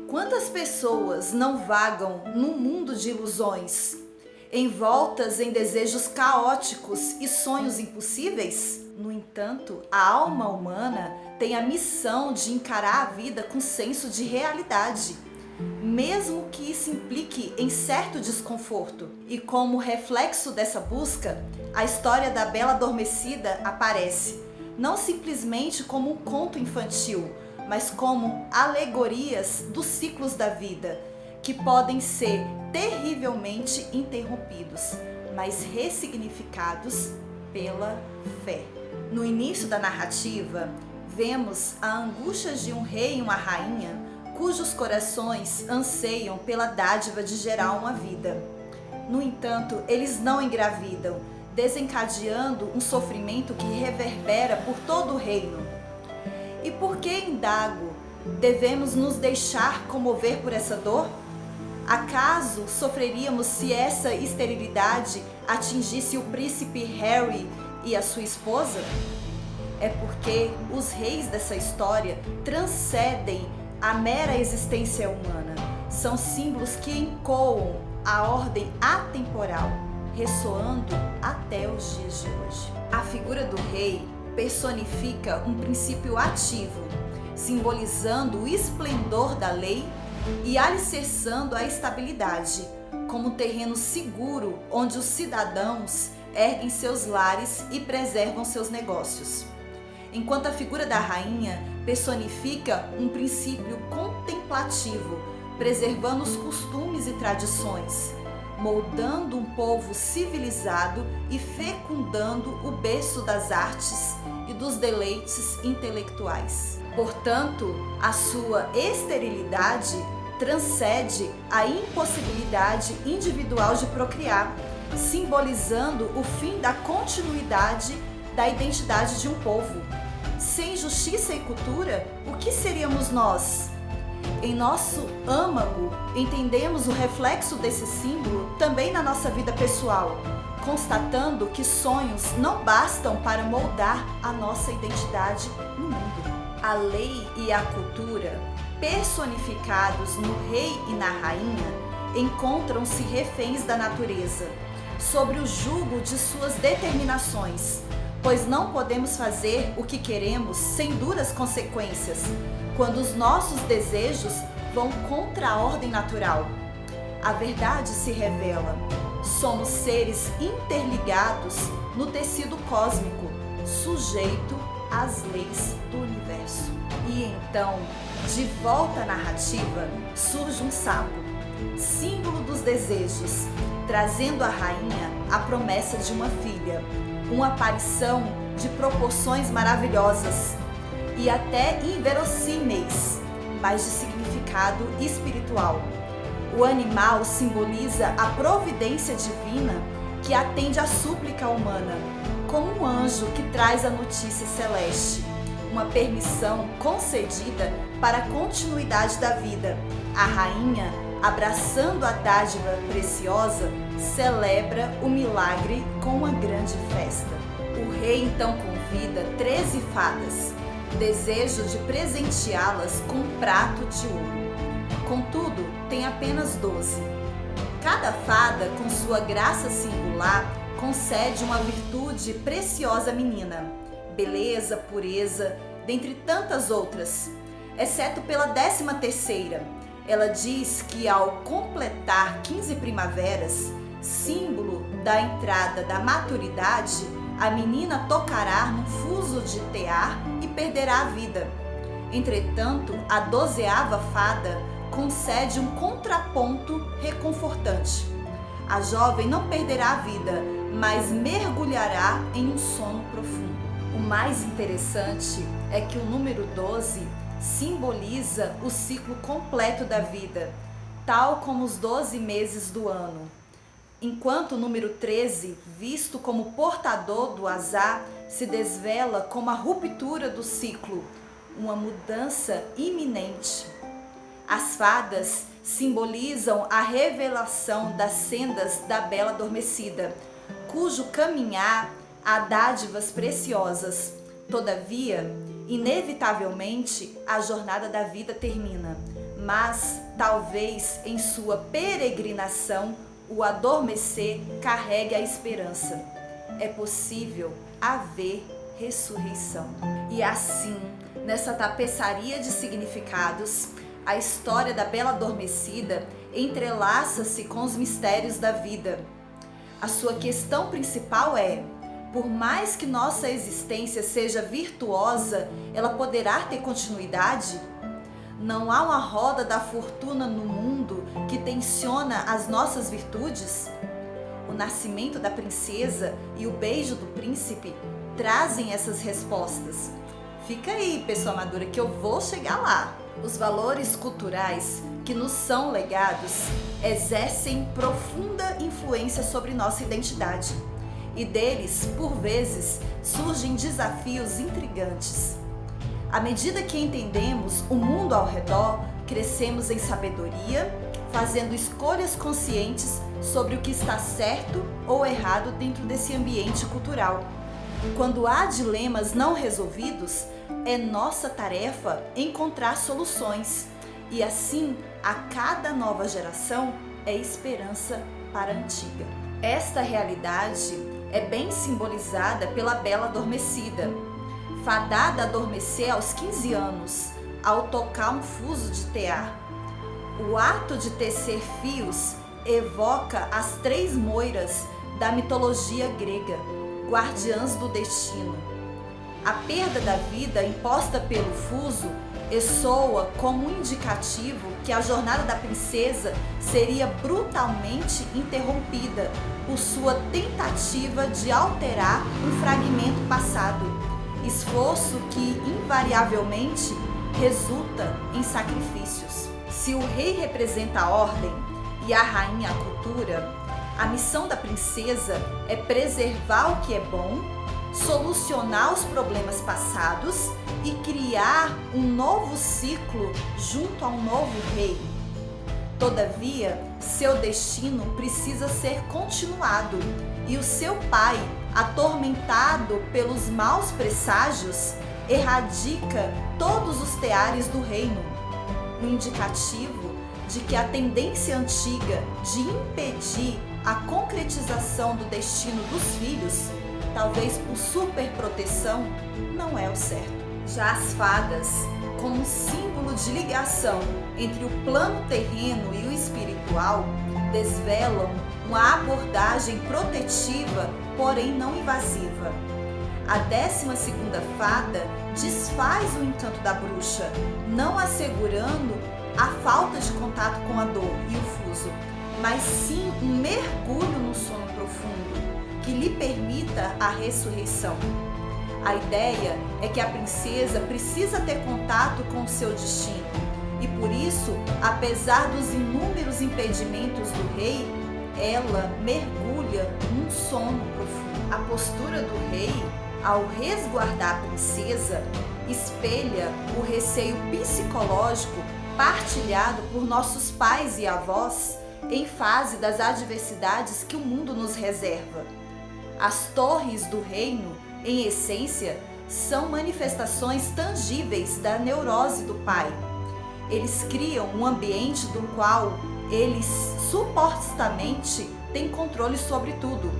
Quantas pessoas não vagam num mundo de ilusões, envoltas em desejos caóticos e sonhos impossíveis? No entanto, a alma humana tem a missão de encarar a vida com senso de realidade, mesmo que isso implique em certo desconforto. E como reflexo dessa busca, a história da Bela Adormecida aparece, não simplesmente como um conto infantil, mas como alegorias dos ciclos da vida, que podem ser terrivelmente interrompidos, mas ressignificados pela fé. No início da narrativa, vemos a angústia de um rei e uma rainha cujos corações anseiam pela dádiva de gerar uma vida. No entanto, eles não engravidam, desencadeando um sofrimento que reverbera por todo o reino. E por que, indago, devemos nos deixar comover por essa dor? Acaso sofreríamos se essa esterilidade atingisse o príncipe Harry e a sua esposa? É porque os reis dessa história transcendem a mera existência humana. São símbolos que encoam a ordem atemporal, ressoando até os dias de hoje. A figura do rei personifica um princípio ativo, simbolizando o esplendor da lei e alicerçando a estabilidade, como um terreno seguro onde os cidadãos erguem seus lares e preservam seus negócios. Enquanto a figura da rainha personifica um princípio contemplativo, preservando os costumes e tradições, moldando um povo civilizado e fecundando o berço das artes e dos deleites intelectuais. Portanto, a sua esterilidade transcende a impossibilidade individual de procriar, simbolizando o fim da continuidade da identidade de um povo. Sem justiça e cultura, o que seríamos nós? Em nosso âmago, entendemos o reflexo desse símbolo também na nossa vida pessoal, constatando que sonhos não bastam para moldar a nossa identidade no mundo. A lei e a cultura, personificados no rei e na rainha, encontram-se reféns da natureza, sobre o jugo de suas determinações, pois não podemos fazer o que queremos sem duras consequências, quando os nossos desejos vão contra a ordem natural. A verdade se revela. Somos seres interligados no tecido cósmico, sujeito às leis do universo. E então, de volta à narrativa, surge um sapo, símbolo dos desejos, trazendo à rainha a promessa de uma filha, uma aparição de proporções maravilhosas e até inverossímeis, mas de significado espiritual. O animal simboliza a providência divina que atende à súplica humana, como um anjo que traz a notícia celeste, uma permissão concedida para a continuidade da vida. A rainha, abraçando a dádiva preciosa, celebra o milagre com uma grande festa. O rei então convida 13 fadas, desejo de presenteá-las com um prato de ouro. Contudo, tem apenas 12. Cada fada, com sua graça singular, concede uma virtude preciosa à menina, beleza, pureza, dentre tantas outras, exceto pela 13ª. Ela diz que ao completar 15 primaveras, símbolo da entrada da maturidade, a menina tocará num fuso de tear e perderá a vida. Entretanto, a 12ª fada concede um contraponto reconfortante. A jovem não perderá a vida, mas mergulhará em um sono profundo. O mais interessante é que o número 12 simboliza o ciclo completo da vida, tal como os 12 meses do ano, enquanto o número 13, visto como portador do azar, se desvela como a ruptura do ciclo, uma mudança iminente. As fadas simbolizam a revelação das sendas da Bela Adormecida, cujo caminhar há dádivas preciosas. Todavia, inevitavelmente, a jornada da vida termina, mas talvez em sua peregrinação o adormecer carregue a esperança. É possível haver ressurreição. E assim, nessa tapeçaria de significados, a história da Bela Adormecida entrelaça-se com os mistérios da vida. A sua questão principal é: por mais que nossa existência seja virtuosa, ela poderá ter continuidade? Não há uma roda da fortuna no mundo que tensiona as nossas virtudes? O nascimento da princesa e o beijo do príncipe trazem essas respostas. Fica aí, pessoa madura, que eu vou chegar lá. Os valores culturais que nos são legados exercem profunda influência sobre nossa identidade. E deles, por vezes, surgem desafios intrigantes. À medida que entendemos o mundo ao redor, crescemos em sabedoria, fazendo escolhas conscientes sobre o que está certo ou errado dentro desse ambiente cultural. Quando há dilemas não resolvidos, é nossa tarefa encontrar soluções. E assim, a cada nova geração é esperança para a antiga. Esta realidade é bem simbolizada pela Bela Adormecida, fadada a adormecer aos 15 anos, ao tocar um fuso de tear. O ato de tecer fios evoca as 3 moiras da mitologia grega, guardiãs do destino. A perda da vida imposta pelo fuso soa como um indicativo que a jornada da princesa seria brutalmente interrompida por sua tentativa de alterar um fragmento passado, esforço que invariavelmente resulta em sacrifícios. Se o rei representa a ordem e a rainha a cultura, a missão da princesa é preservar o que é bom, solucionar os problemas passados e criar um novo ciclo junto a um novo rei. Todavia, seu destino precisa ser continuado e o seu pai, atormentado pelos maus presságios, erradica todos os teares do reino, um indicativo de que a tendência antiga de impedir a concretização do destino dos filhos, talvez por superproteção, não é o certo. Já as fadas, como símbolo de ligação entre o plano terreno e o espiritual, desvelam uma abordagem protetiva, porém não invasiva. A 12ª fada desfaz o encanto da bruxa, não assegurando a falta de contato com a dor e o fuso, mas sim um mergulho no sono profundo, que lhe permita a ressurreição. A ideia é que a princesa precisa ter contato com o seu destino e por isso, apesar dos inúmeros impedimentos do rei, ela mergulha num sono profundo. A postura do rei, ao resguardar a princesa, espelha o receio psicológico partilhado por nossos pais e avós em fase das adversidades que o mundo nos reserva. As torres do reino, em essência, são manifestações tangíveis da neurose do pai. Eles criam um ambiente do qual eles supostamente têm controle sobre tudo,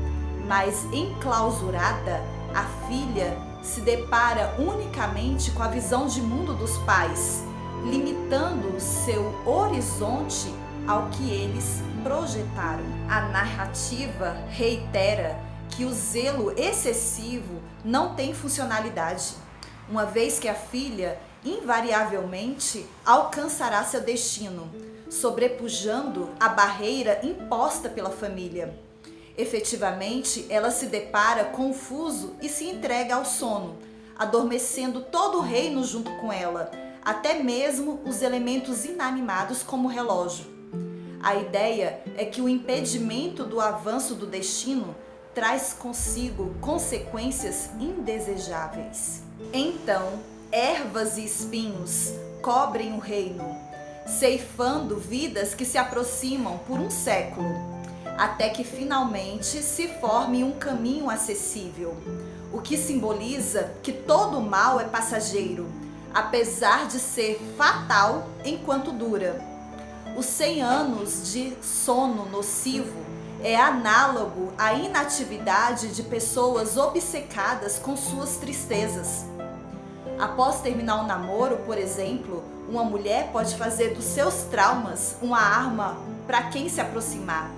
mas enclausurada, a filha se depara unicamente com a visão de mundo dos pais, limitando seu horizonte ao que eles projetaram. A narrativa reitera que o zelo excessivo não tem funcionalidade, uma vez que a filha invariavelmente alcançará seu destino, sobrepujando a barreira imposta pela família. Efetivamente, ela se depara confuso e se entrega ao sono, adormecendo todo o reino junto com ela, até mesmo os elementos inanimados como o relógio. A ideia é que o impedimento do avanço do destino traz consigo consequências indesejáveis. Então, ervas e espinhos cobrem o reino, ceifando vidas que se aproximam por um século, até que finalmente se forme um caminho acessível, o que simboliza que todo mal é passageiro, apesar de ser fatal enquanto dura. Os 100 anos de sono nocivo é análogo à inatividade de pessoas obcecadas com suas tristezas. Após terminar um namoro, por exemplo, uma mulher pode fazer dos seus traumas uma arma para quem se aproximar.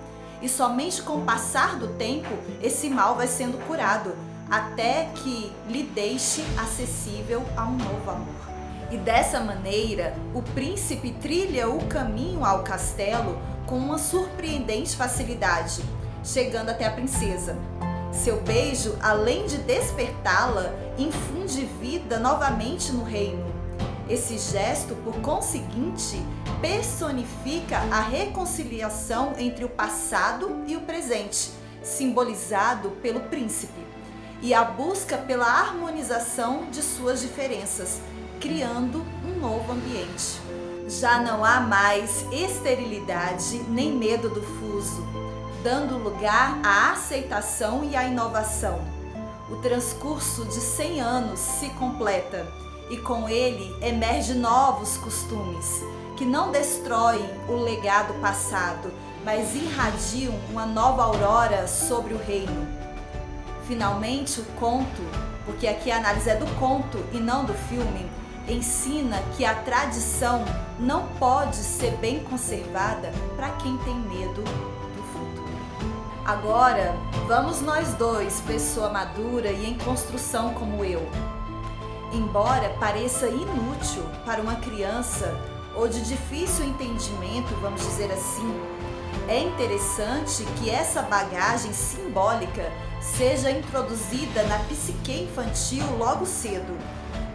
E somente com o passar do tempo, esse mal vai sendo curado, até que lhe deixe acessível a um novo amor. E dessa maneira, o príncipe trilha o caminho ao castelo com uma surpreendente facilidade, chegando até a princesa. Seu beijo, além de despertá-la, infunde vida novamente no reino. Esse gesto, por conseguinte, personifica a reconciliação entre o passado e o presente, simbolizado pelo príncipe, e a busca pela harmonização de suas diferenças, criando um novo ambiente. Já não há mais esterilidade nem medo do fuso, dando lugar à aceitação e à inovação. O transcurso de 100 anos se completa e com ele emergem novos costumes que não destroem o legado passado, mas irradiam uma nova aurora sobre o reino. Finalmente, o conto, porque aqui a análise é do conto e não do filme, ensina que a tradição não pode ser bem conservada para quem tem medo do futuro. Agora, vamos nós dois, pessoa madura e em construção como eu. Embora pareça inútil para uma criança ou de difícil entendimento, vamos dizer assim, é interessante que essa bagagem simbólica seja introduzida na psique infantil logo cedo,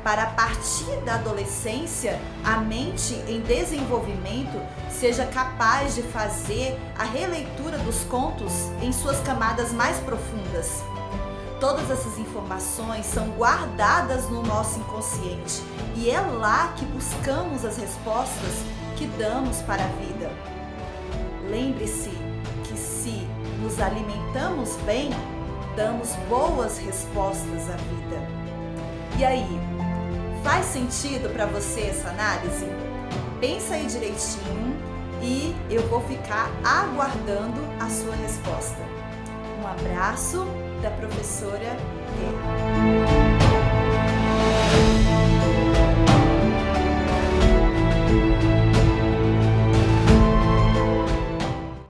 para a partir da adolescência, a mente em desenvolvimento seja capaz de fazer a releitura dos contos em suas camadas mais profundas. Todas essas informações são guardadas no nosso inconsciente e é lá que buscamos as respostas que damos para a vida. Lembre-se que se nos alimentamos bem, damos boas respostas à vida. E aí, faz sentido para você essa análise? Pensa aí direitinho e eu vou ficar aguardando a sua resposta. Um abraço da professora Terra.